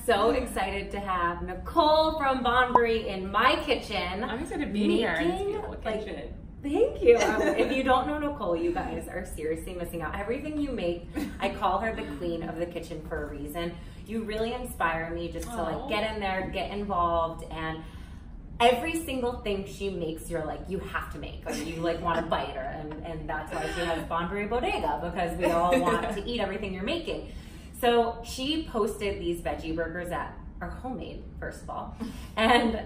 So excited to have Nicole from Bonberi in my kitchen. I'm excited to be here in this beautiful kitchen. Thank you. If you don't know Nicole, you guys are seriously missing out. Everything you make, I call her the queen of the kitchen for a reason. You really inspire me just to like get in there, get involved, and every single thing she makes, you're like, you have to make, or you like want to bite her, and that's why she has Bonberi Bodega, because we all want to eat everything you're making. So she posted these veggie burgers that are homemade, first of all, and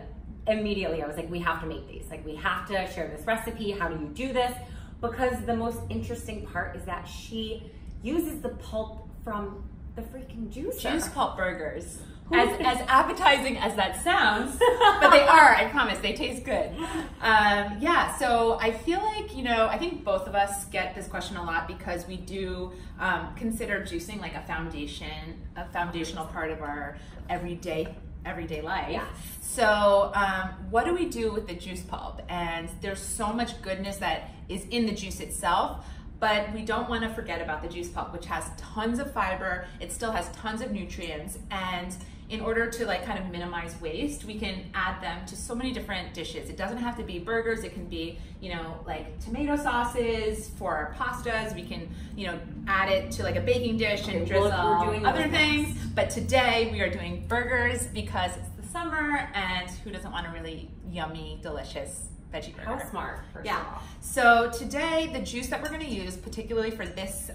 immediately I was like, we have to make these. Like, we have to share this recipe. How do you do this? Because the most interesting part is that she uses the pulp from the freaking juicer. Juice pulp burgers. As appetizing as that sounds, but they are, I promise, they taste good. Yeah, so I feel like, you know, I think both of us get this question a lot because we do consider juicing like a foundational part of our everyday life. Yeah. So what do we do with the juice pulp? And there's so much goodness that is in the juice itself, but we don't want to forget about the juice pulp, which has tons of fiber. It still has tons of nutrients, and in order to like kind of minimize waste, we can add them to so many different dishes. It doesn't have to be burgers. It can be, you know, like tomato sauces for our pastas. We can, you know, add it to like a baking dish and drizzle other things. But today we are doing burgers because it's the summer, and who doesn't want a really yummy, delicious veggie burger? How smart, first of all. So today, the juice that we're gonna use, particularly for this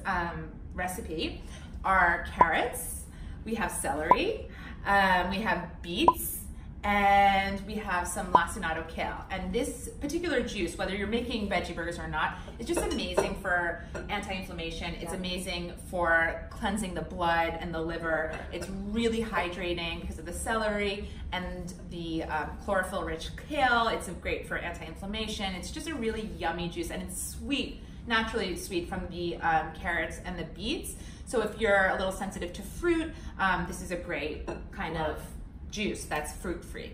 recipe, are carrots, we have celery, we have beets, and we have some lacinato kale. And this particular juice, whether you're making veggie burgers or not, is just amazing for anti-inflammation. It's amazing for cleansing the blood and the liver. It's really hydrating because of the celery and the chlorophyll-rich kale. It's great for anti-inflammation. It's just a really yummy juice, and it's sweet, naturally sweet from the carrots and the beets. So if you're a little sensitive to fruit, this is a great kind of juice that's fruit-free.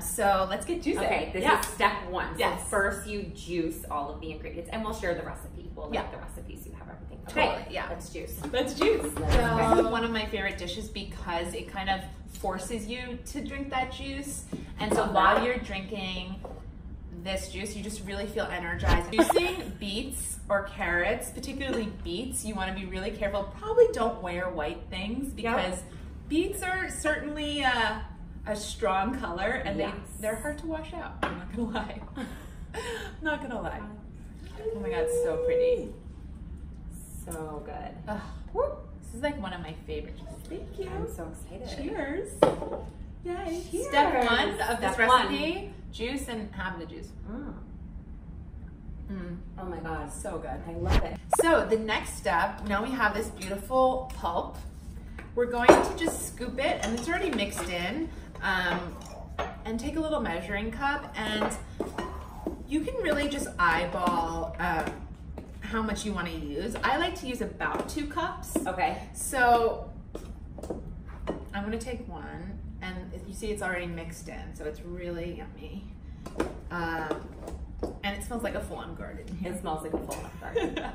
So let's get juicing. Okay, this is step one. So first you juice all of the ingredients, and we'll share the recipe. We'll link the recipe so you have everything. Okay, totally. Yeah, let's juice. Let's juice. So one of my favorite dishes because it kind of forces you to drink that juice. And so while you're drinking this juice, you just really feel energized. Juicing beets or carrots, particularly beets, you want to be really careful. Probably don't wear white things because beets are certainly a strong color, and they're hard to wash out. I'm not gonna lie. Not gonna lie. Oh my god, so pretty. So good. This is like one of my favorite juices. Thank you. I'm so excited. Cheers. Yay. Cheers. Step one of this recipe, juice and have the juice. Oh my god, so good. I love it. So the next step, now we have this beautiful pulp. We're going to just scoop it, and it's already mixed in, and take a little measuring cup, and you can really just eyeball how much you want to use. I like to use about 2 cups. Okay. So I'm going to take one, and you see it's already mixed in, so it's really yummy. And it smells like a full-on garden. It smells like a full-on garden.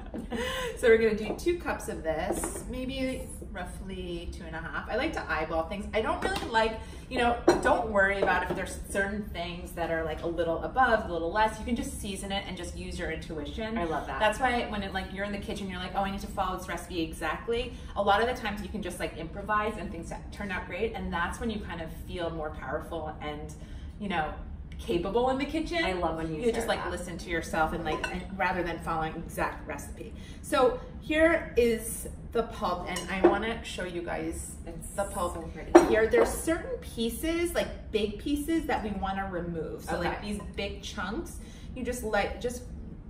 So we're gonna do 2 cups of this, maybe roughly 2.5. I like to eyeball things. I don't really like, you know, don't worry about if there's certain things that are like a little above, a little less. You can just season it and just use your intuition. I love that. That's why when you're in the kitchen, you're like, oh, I need to follow this recipe exactly. A lot of the times you can just like improvise and things turn out great, and that's when you kind of feel more powerful and, you know, capable in the kitchen. I love when you just like listen to yourself and rather than following exact recipe. So here is the pulp, and I want to show you guys the pulp. So pretty. Here there's certain pieces, like big pieces, that we want to remove. So like these big chunks, you just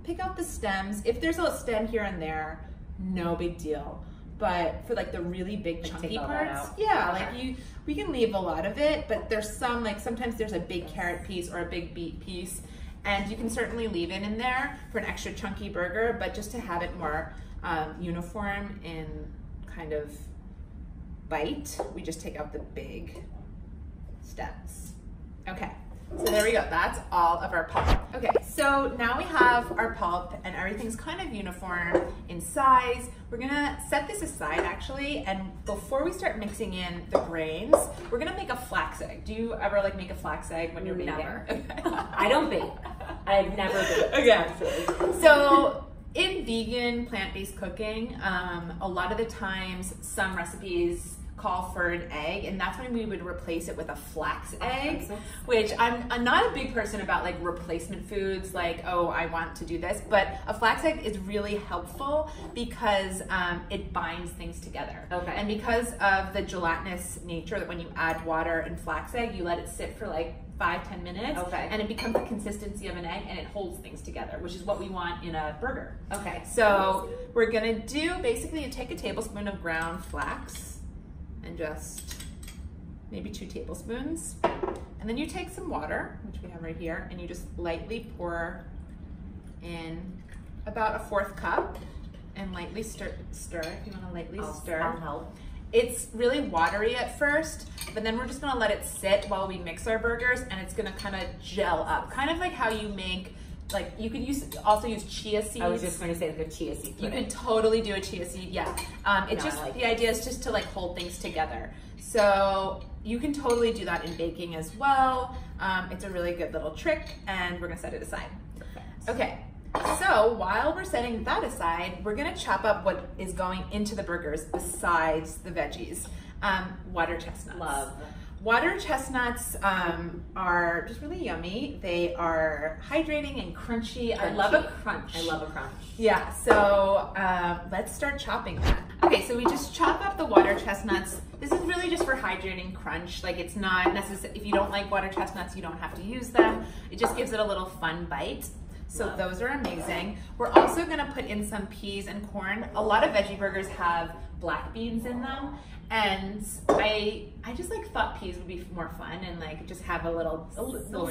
pick out the stems. If there's a stem here and there, no big deal. But for like the really big chunky parts, we can leave a lot of it, but there's some, like sometimes there's a big carrot piece or a big beet piece, and you can certainly leave it in there for an extra chunky burger, but just to have it more uniform in kind of bite, we just take out the big stems. Okay, So there we go, that's all of our pulp. Okay, so now we have our pulp and everything's kind of uniform in size. We're gonna set this aside actually, and before we start mixing in the grains, we're gonna make a flax egg. Do you ever like make a flax egg when you're baking? Never. Okay. I don't bake. I've never baked, okay. actually. So in vegan plant-based cooking, a lot of the times some recipes call for an egg, and that's when we would replace it with a flax egg, which I'm not a big person about like replacement foods, like, oh, I want to do this, but a flax egg is really helpful because it binds things together. Okay. And because of the gelatinous nature that when you add water and flax egg, you let it sit for like 5-10 minutes, okay, and it becomes the consistency of an egg and it holds things together, which is what we want in a burger. Okay. So we're gonna do, basically you take a tablespoon of ground flax and just maybe 2 tablespoons. And then you take some water, which we have right here, and you just lightly pour in about a 1/4 cup and lightly stir if you wanna lightly stir. I'll help. It's really watery at first, but then we're just gonna let it sit while we mix our burgers, and it's gonna kind of gel up. Kind of like how you make, like you could also use chia seeds. I was just going to say like a chia seed. You could totally do a chia seed, yeah. The idea is just to like hold things together. So you can totally do that in baking as well. It's a really good little trick, and we're gonna set it aside. Perfect. Okay. So while we're setting that aside, we're gonna chop up what is going into the burgers besides the veggies. Water chestnuts. Love. Water chestnuts are just really yummy. They are hydrating and crunchy. I love a crunch. I love a crunch. Yeah, so let's start chopping that. Okay, so we just chop up the water chestnuts. This is really just for hydrating crunch. Like it's not necessary, if you don't like water chestnuts, you don't have to use them. It just gives it a little fun bite. So those are amazing. We're also gonna put in some peas and corn. A lot of veggie burgers have black beans in them, and I just like thought peas would be more fun and like just have a little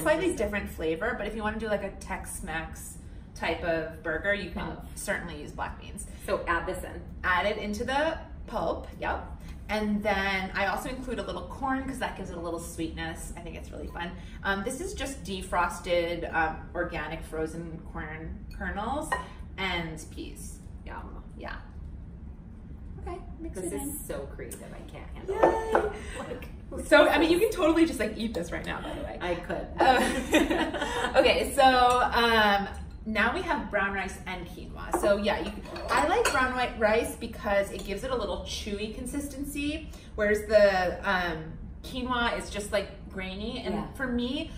slightly different flavor. But if you want to do like a Tex-Mex type of burger, you can certainly use black beans. So add this in. Add it into the pulp, yep. And then I also include a little corn because that gives it a little sweetness. I think it's really fun. This is just defrosted organic frozen corn kernels and peas. Yum. Yeah. Okay, mix it in. This is so creative. I can't handle it. So, I mean, you can totally just like eat this right now, by the way. I could. Okay, so now we have brown rice and quinoa. So yeah, I like brown white rice because it gives it a little chewy consistency, whereas the quinoa is just like grainy. And for me,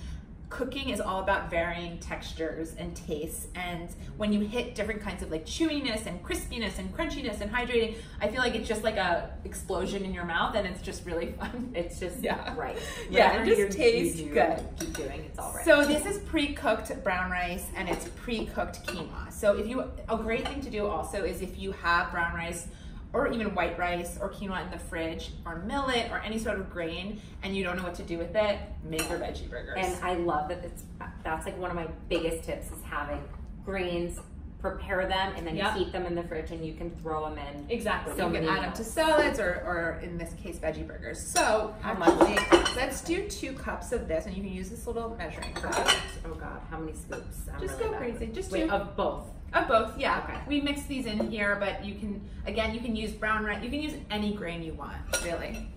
cooking is all about varying textures and tastes, and when you hit different kinds of like chewiness and crispiness and crunchiness and hydrating, I feel like it's just like a explosion in your mouth, and it's just really fun. It's just right. Yeah, it just tastes good. Keep doing, it's all right. So this is pre-cooked brown rice and it's pre-cooked quinoa. So a great thing to do also is if you have brown rice or even white rice or quinoa in the fridge, or millet, or any sort of grain, and you don't know what to do with it, make your veggie burgers. And I love that that's like one of my biggest tips is having grains, prepare them, and then keep them in the fridge, and you can throw them in. Exactly. So you can add them to salads, or in this case, veggie burgers. So actually, let's do 2 cups of this, and you can use this little measuring cup. Oh God, how many scoops? Just go crazy. Just Wait, 2. of both. Of both, yeah. Okay. We mix these in here, but you can, again, you can use brown rice. You can use any grain you want, really.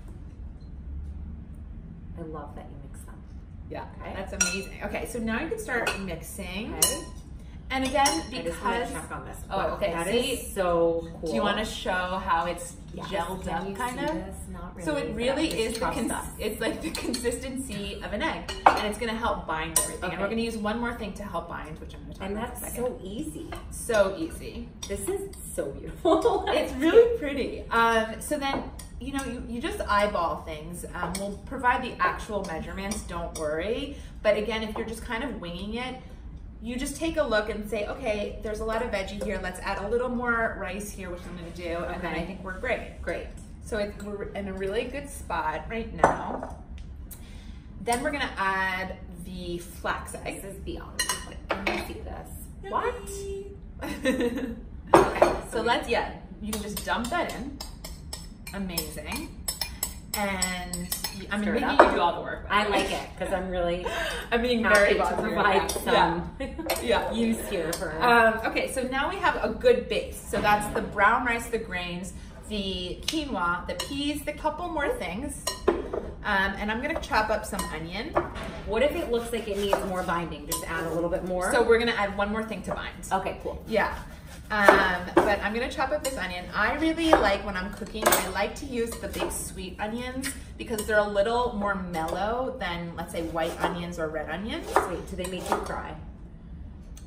I love that you mix them. Yeah, that's amazing. Okay, so now you can start mixing. Okay. And again, because I just want to check on this. Oh, okay. That is so cool. Do you want to show how it's gelled up, kind of? Not really. So it really is it's like the consistency of an egg, and it's going to help bind everything. And we're going to use one more thing to help bind, which I'm going to talk about in a second. And that's so easy. So easy. This is so beautiful. It's really pretty. So then, you just eyeball things. We'll provide the actual measurements, don't worry. But again, if you're just kind of winging it, you just take a look and say, okay, there's a lot of veggie here. Let's add a little more rice here, which I'm going to do, and then I think we're great. Great. So we're in a really good spot right now. Then we're going to add the flax egg. This is beyond. Let me see this. What? Okay, so you can just dump that in. Amazing. And I'm making you do all the work. I like it because I'm really I'm being happy very to provide some use here for okay, so now we have a good base. So that's the brown rice, the grains, the quinoa, the peas, the couple more things. And I'm gonna chop up some onion. What if it looks like it needs more binding? Just add a little bit more? So we're gonna add one more thing to bind. Okay, cool. Yeah. But I'm gonna chop up this onion. I really like when I'm cooking, I like to use the big sweet onions because they're a little more mellow than, let's say, white onions or red onions. Wait, do they make you cry?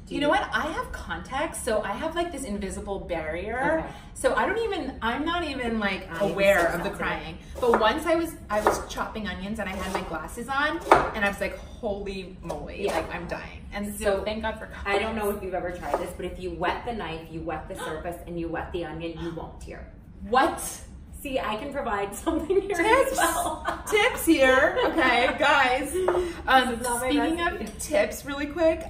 You know what? I have contacts, so I have like this invisible barrier. Okay. So I'm not even like aware of the crying. But once I was chopping onions and I had my glasses on and I was like, holy moly, like I'm dying. And so thank God for contacts. I don't know if you've ever tried this, but if you wet the knife, you wet the surface, and you wet the onion, you won't tear. What? See, I can provide something here as well. Tips here, okay, guys. Speaking of tips, really quick.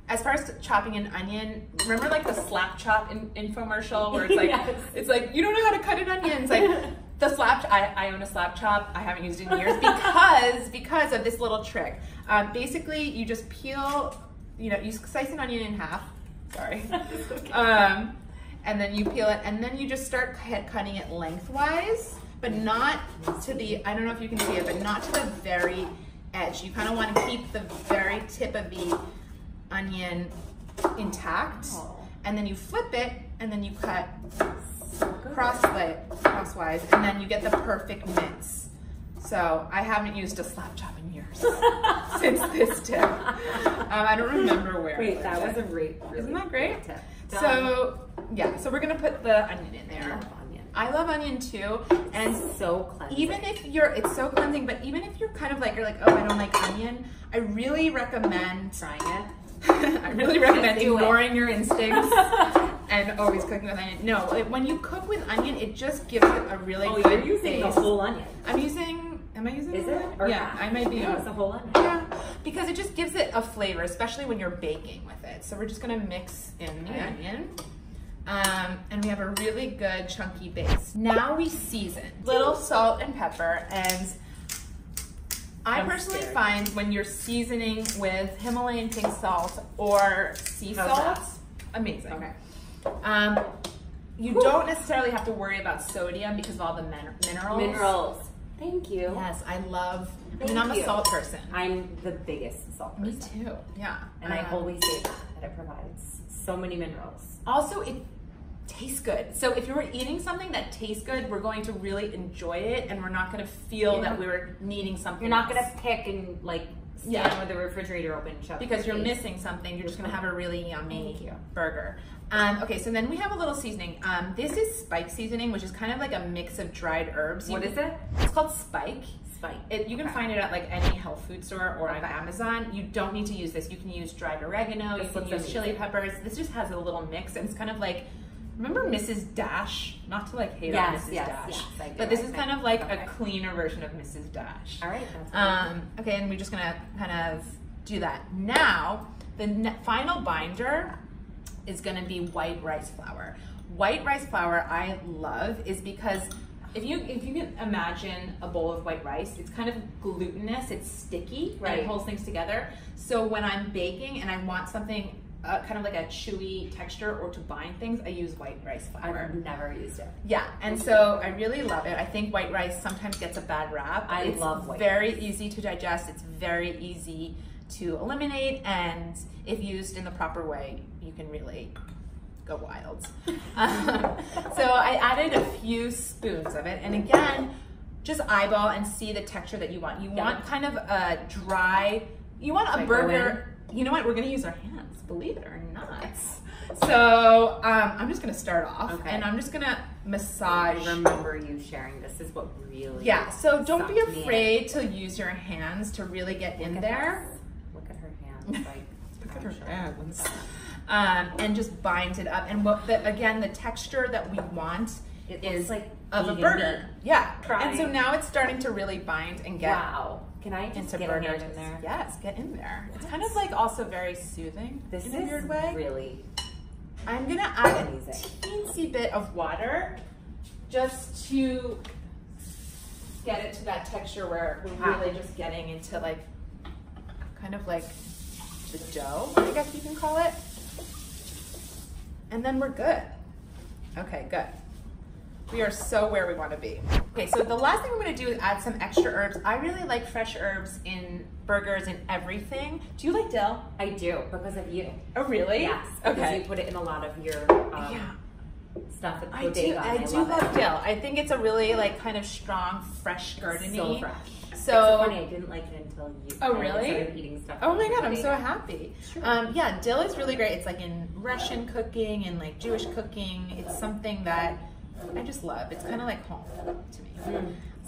As far as chopping an onion, remember like the slap chop infomercial where it's like, it's like, you don't know how to cut an onion. It's like the slap, I own a slap chop. I haven't used it in years because of this little trick. Basically you just peel, you slice an onion in half, sorry. And then you peel it and then you just start cutting it lengthwise, but not to the, I don't know if you can see it, but not to the very edge. You kind of want to keep the very tip of the onion intact, and then you flip it, and then you cut crosswise, and then you get the perfect mince. So I haven't used a slap chop in years since this tip. I don't remember where. Wait, that was a great, isn't that great? Tip. So yeah, so we're gonna put the onion in there. I love onion too, and so cleansing. Even if it's so cleansing, but even if you're kind of like, you're like, oh, I don't like onion, I really recommend trying it. I really recommend ignoring your instincts and always cooking with onion. No, when you cook with onion, it just gives it a really good you're using taste. The whole onion. Am I using Is the it? onion? Yeah, I might be. No, it's a whole onion. Yeah, because it just gives it a flavor, especially when you're baking with it. So we're just gonna mix in the onion. And we have a really good chunky base. Now we season. Little salt and pepper, and I personally find when you're seasoning with Himalayan pink salt or sea salt, amazing. Okay. You don't necessarily have to worry about sodium because of all the minerals. Thank you. Yes, I'm a salt person. I'm the biggest salt person. Me too, yeah. And I always say that it provides so many minerals. Also, it tastes good. So if you're eating something that tastes good, we're going to really enjoy it, and we're not going to feel that we were needing something. You're not going to pick and like stand with the refrigerator open shut because you're missing something. You're just going to have a really yummy burger. Okay, so then we have a little seasoning. This is spike seasoning, which is kind of like a mix of dried herbs. What is it? It's called Spike. You can find it at like any health food store or on Amazon. You don't need to use this. You can use dried oregano. You can use chili peppers. This just has a little mix, and it's kind of like, remember Mrs. Dash? Not to like hate on Mrs. Dash, but this is kind of like a cleaner version of Mrs. Dash. All right. That's okay, and we're just gonna kind of do that. Now, the final binder is gonna be white rice flour. White rice flour I love is because if you can imagine a bowl of white rice, it's kind of glutinous, it's sticky, and it holds things together. So when I'm baking and I want something kind of like a chewy texture or to bind things, I use white rice flour. I've never used it. Yeah, and so I really love it. I think white rice sometimes gets a bad rap. I love white rice. It's very easy to digest. It's very easy to eliminate, and if used in the proper way, you can really go wild. So I added a few spoons of it, and again, just eyeball and see the texture that you want. You want kind of a dry, you want a burger. You know what? We're going to use our hands, believe it or not. So I'm just going to start off, and I'm just going to massage. I remember you sharing this is what really. Yeah. So don't be afraid to use your hands to really get in there. Look at her hands. Like, look at her hands. And just bind it up. And again, the texture that we want is like of a burger. Yeah. And so now it's starting to really bind and get. Wow. Can I just get in there? Yes, get in there. It's kind of like also very soothing in a weird way. Really. I'm gonna add a teensy bit of water just to get it to that texture where we're really just getting into like, kind of like the dough, I guess you can call it. And then we're good. Okay, good. We are so where we want to be. Okay, so the last thing we're going to do is add some extra herbs. I really like fresh herbs in burgers and everything. Do you like dill? I do, because of you. Oh, really? Yes, because okay. you put it in a lot of your stuff at I bodega. do love dill. I think it's a really like kind of strong, fresh, garden-y. So fresh. So it's so funny, I didn't like it until you started eating stuff. Oh my god, I'm so happy. Sure. Yeah, dill is really great. It's like in Russian cooking and like Jewish cooking. It's something that I just love. It's kind of like home to me.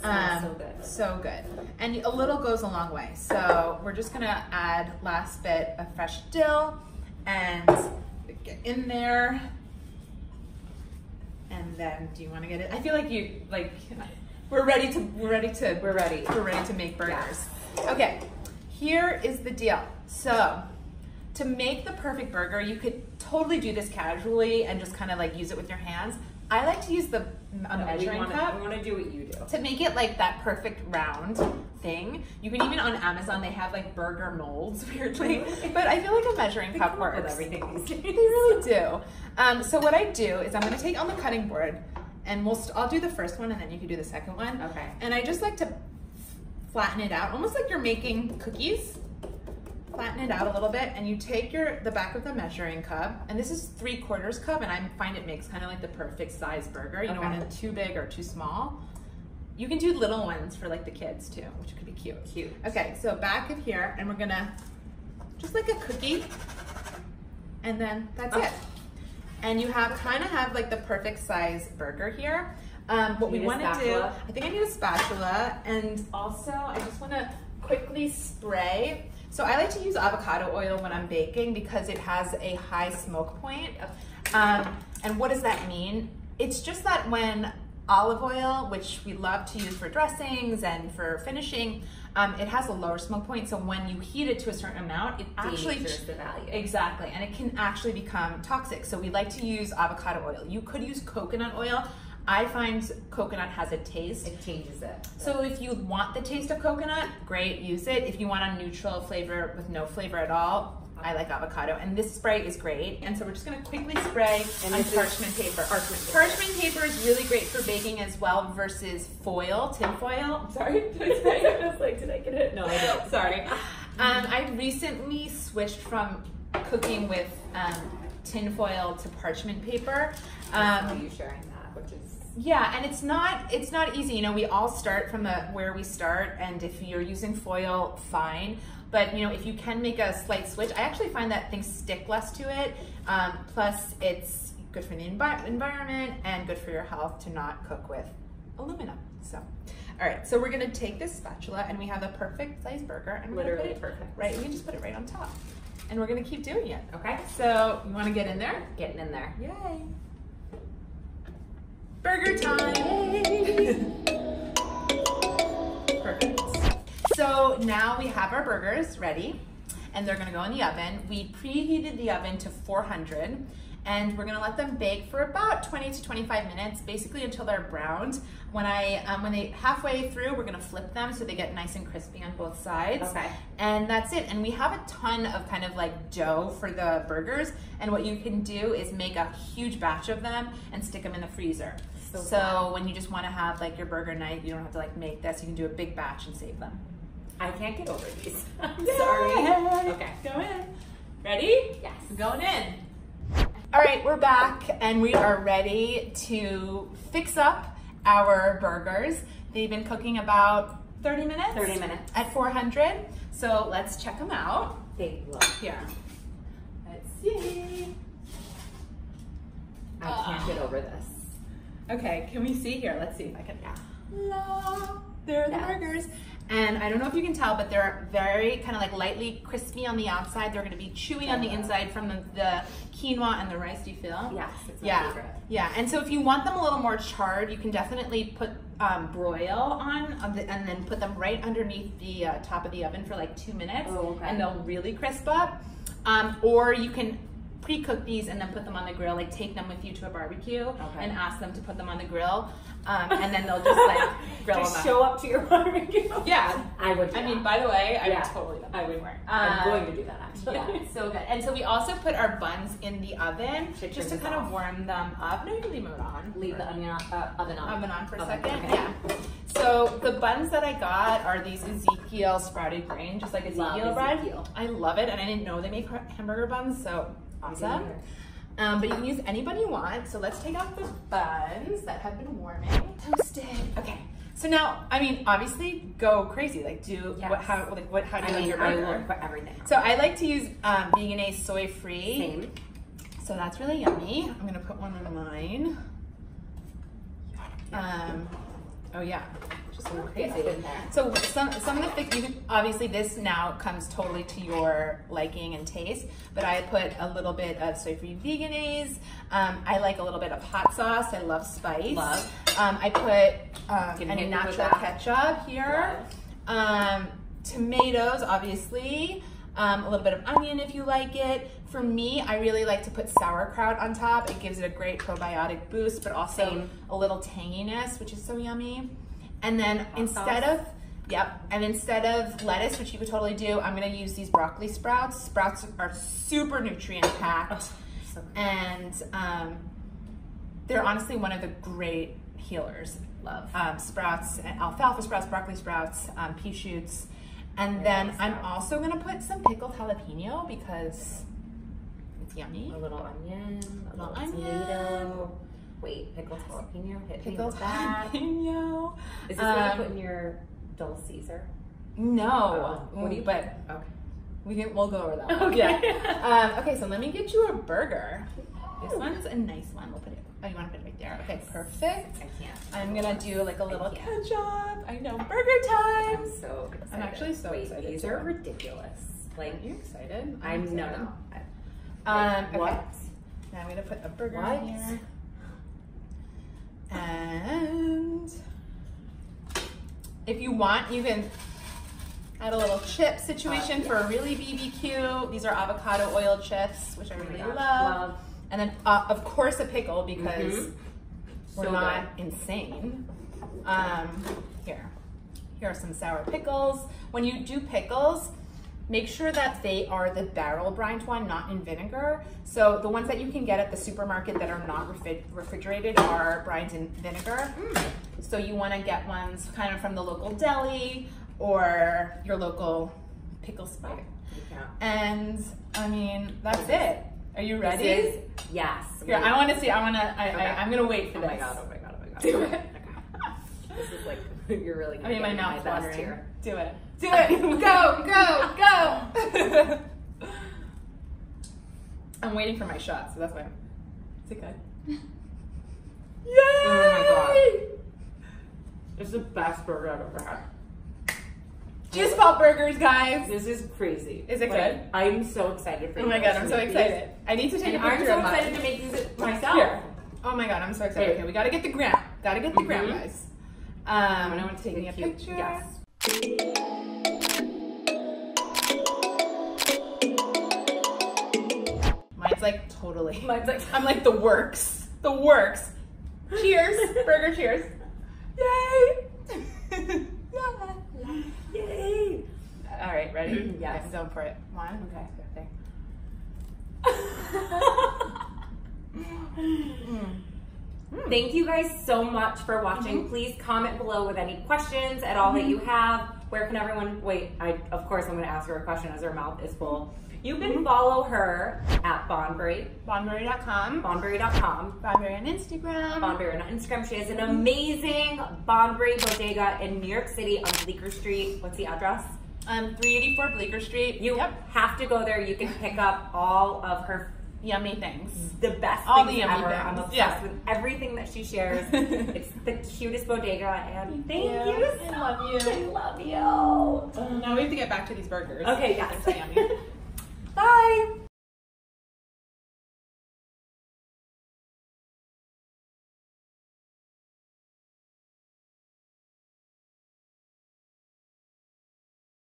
So good. So good. And a little goes a long way. So we're just gonna add last bit of fresh dill and get in there. And then, do you want to get it? I feel like we're ready to make burgers. Yeah. Okay, here is the deal. So, to make the perfect burger, you could totally do this casually and just kind of like use it with your hands. I like to use a measuring cup. We want to do what you do. To make it like that perfect round thing. You can even on Amazon, they have like burger molds, weirdly. But I feel like a measuring cup works. With everything these days. They really do. So what I do is I'm going to take on the cutting board, and I'll do the first one, and then you can do the second one. Okay. And I just like to flatten it out, almost like you're making cookies. Flatten it out a little bit, and you take the back of the measuring cup, and this is 3/4 cup, and I find it makes kind of like the perfect size burger. You don't want it too big or too small. You can do little ones for like the kids too, which could be cute. Cute. Okay, so back of here, and we're gonna just like a cookie, and then that's it. And you kind of have like the perfect size burger here. What we want to do, I think I need a spatula, and also I just want to quickly spray. So I like to use avocado oil when I'm baking because it has a high smoke point. And what does that mean? It's just that when olive oil, which we love to use for dressings and for finishing, it has a lower smoke point. So when you heat it to a certain amount, it actually changes the value. Exactly, and it can actually become toxic. So we like to use avocado oil. You could use coconut oil. I find coconut has a taste. It changes it. So if you want the taste of coconut, great, use it. If you want a neutral flavor with no flavor at all, I like avocado. And this spray is great. And so we're just gonna quickly spray on parchment paper. Parchment paper is really great for baking as well versus foil, tin foil. I'm sorry, did I spray it? I was like, did I get it? No, I didn't. Sorry. I recently switched from cooking with tin foil to parchment paper. Are you sharing that? Yeah, and it's not easy. You know, we all start from where we start, and if you're using foil, fine. But you know, if you can make a slight switch, I actually find that things stick less to it. Plus, it's good for the environment and good for your health to not cook with aluminum. So, all right. So we're gonna take this spatula, and we have a perfect size burger, and we're literally gonna put it, perfect. Right, we can just put it right on top, and we're gonna keep doing it. Okay. So you want to get in there? Getting in there. Yay! Burger time! Perfect. So now we have our burgers ready, and they're gonna go in the oven. We preheated the oven to 400, and we're gonna let them bake for about 20 to 25 minutes, basically until they're browned. When they halfway through, we're gonna flip them so they get nice and crispy on both sides. Okay. And that's it. And we have a ton of kind of like dough for the burgers, and what you can do is make a huge batch of them and stick them in the freezer. So when you just want to have like your burger night, you don't have to like make this. You can do a big batch and save them. I can't get over these. I'm sorry. Okay. Go in. Ready? Yes. Going in. All right, we're back, and we are ready to fix up our burgers. They've been cooking about 30 minutes? 30 minutes. At 400. So let's check them out. They look. Here. Let's see. I can't get over this. Okay, can we see here? Let's see if I can. Yeah. There are the burgers. And I don't know if you can tell, but they're very kind of like lightly crispy on the outside. They're going to be chewy on the inside from the quinoa and the rice. Do you feel? Yes, it's my favorite. Yeah, and so if you want them a little more charred, you can definitely put broil on and then put them right underneath the top of the oven for like 2 minutes. Oh, okay. And they'll really crisp up. Or you can pre-cook these and then put them on the grill, like take them with you to a barbecue and ask them to put them on the grill, and then they'll just like grill them up. Show up to your barbecue. Yeah, I would. I mean, by the way, I would totally. I would. I'm going to do that actually. Yeah, so good. And so we also put our buns in the oven just to kind of warm them up. No, you can leave them on. Leave the oven on for a second. Okay. Yeah. So the buns that I got are these Ezekiel sprouted grain, just like Ezekiel bread. I love it, and I didn't know they make hamburger buns, so awesome. But you can use any bun you want. So let's take out the buns that have been warming, toasted. Okay. So now, I mean, obviously, go crazy. Like, do how do you like your burger? I look for everything. So I like to use vegan-a, soy-free. Same. So that's really yummy. I'm gonna put one on mine. Oh yeah, just a little crazy in there. So some of the obviously this now comes totally to your liking and taste, but I put a little bit of soy-free vegan-a's. I like a little bit of hot sauce. I love spice. I put any natural ketchup here. Tomatoes, obviously. A little bit of onion if you like it. For me, I really like to put sauerkraut on top. It gives it a great probiotic boost, but also a little tanginess, which is so yummy. And then instead of lettuce, which you could totally do, I'm gonna use these broccoli sprouts. Sprouts are super nutrient packed, and they're honestly one of the great healers. Love sprouts, alfalfa sprouts, broccoli sprouts, pea shoots. And then I'm also gonna put some pickled jalapeno because it's yummy. A little onion, a little tomato. Wait, pickled jalapeno. Pickled jalapeno. Is this what you put in your Dulce Caesar? No. What do you put? Okay. We'll go over that one. Okay. Okay, so let me get you a burger. This one's a nice one. We'll put it. Oh, you want to put it right there? Okay, perfect. I can't. I'm gonna do like a little ketchup. I know, burger time. I'm so excited. I'm actually so excited. These are ridiculous. Like, are you excited? I'm no. Okay. What? Now I'm gonna put a burger in here. And if you want, you can add a little chip situation for a really BBQ. These are avocado oil chips, which I really love. And then, of course, a pickle because we're not insane. Here are some sour pickles. When you do pickles, make sure that they are the barrel brined one, not in vinegar. So the ones that you can get at the supermarket that are not refrigerated are brined in vinegar. So you want to get ones kind of from the local deli or your local pickle spot. And I mean, that's it. Are you ready? Yes. Here, I want to see. I'm gonna wait for this. Oh my god. Do it. This is like, you're really gonna my mouth's watering here. Do it. Do it. Go. I'm waiting for my shot, so that's why. Is it good? Yay! Oh my god. This is the best burger I've ever had. Juice pop burgers, guys. This is crazy. Is it good? I'm so excited for you. Oh my god, I'm so excited. I need to take a picture of mine. I'm so excited to make these myself. Here. Oh my god, I'm so excited. Okay, we gotta get the gram. Gotta get the gram, guys. I'm gonna take a picture. Yes. Mine's like totally. Mine's like, I'm like the works. The works. Cheers. Burger cheers. Yay. Yay! All right, ready? Yes. Go for it. One. Okay. Thank you guys so much for watching. Please comment below with any questions at all that you have. Where can everyone? Wait, of course I'm going to ask her a question as her mouth is full. You can follow her at Bonberi. Bonberi.com. Bonberi.com. Bonberi on Instagram. Bonberi on Instagram. She has an amazing Bonberi bodega in New York City on Bleecker Street. What's the address? 384 Bleecker Street. You have to go there. You can pick up all of her yummy things. The best all things the yummy ever. things. I'm obsessed with everything that she shares. It's the cutest bodega, and thank you. I love you. I love you. Now we have to get back to these burgers. Okay, yes. They're so yummy.